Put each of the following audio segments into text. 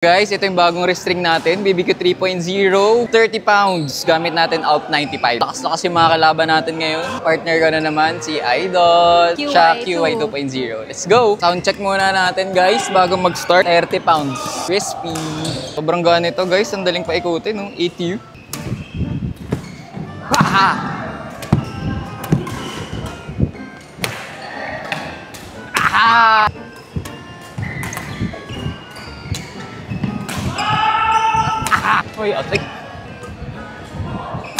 Guys, ito yung bagong restring natin, BBQ 3.0, 30 pounds. Gamit natin ALP 95. Lakas-lakas yung mga kalaban natin ngayon. Partner ko na naman, si Idol. Siya QY 2.0. Let's go! Sound check muna natin guys, bago mag-start. 30 pounds. Crispy. Sobrang gaan ito guys, ang daling paikutin, no? ETU. Haha! Aha! Uy, atik.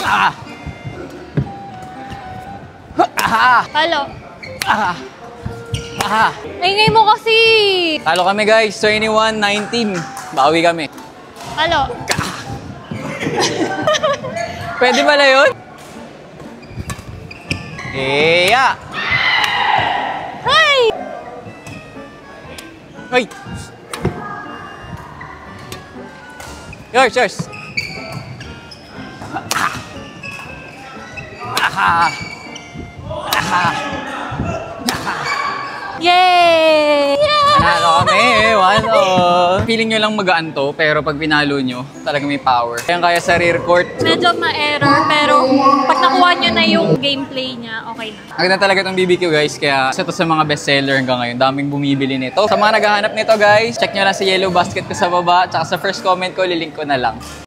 Ah! Ah! Halo. Ah! Ah! Ingay mo kasi. Talo kami guys, 21-19. Bawi kami. Halo. Pwede pala yun? Eya! Hi! Uy! Yours! Ah! Ah! Ah! Yay! Yeah! Nanalo kami! 1-0! Feeling nyo lang magaan to, pero pag pinalo nyo, talaga may power. Kaya sa rear court. Medyo ma-error, pero pag nakuha nyo na yung gameplay niya, okay na. Maganda talaga itong BBQ guys, kaya isa to sa mga bestseller hanggang ngayon. Daming bumibili nito. Sa mga naghahanap nito guys, check nyo lang sa yellow basket ko sa baba, tsaka sa first comment ko, lilink ko na lang.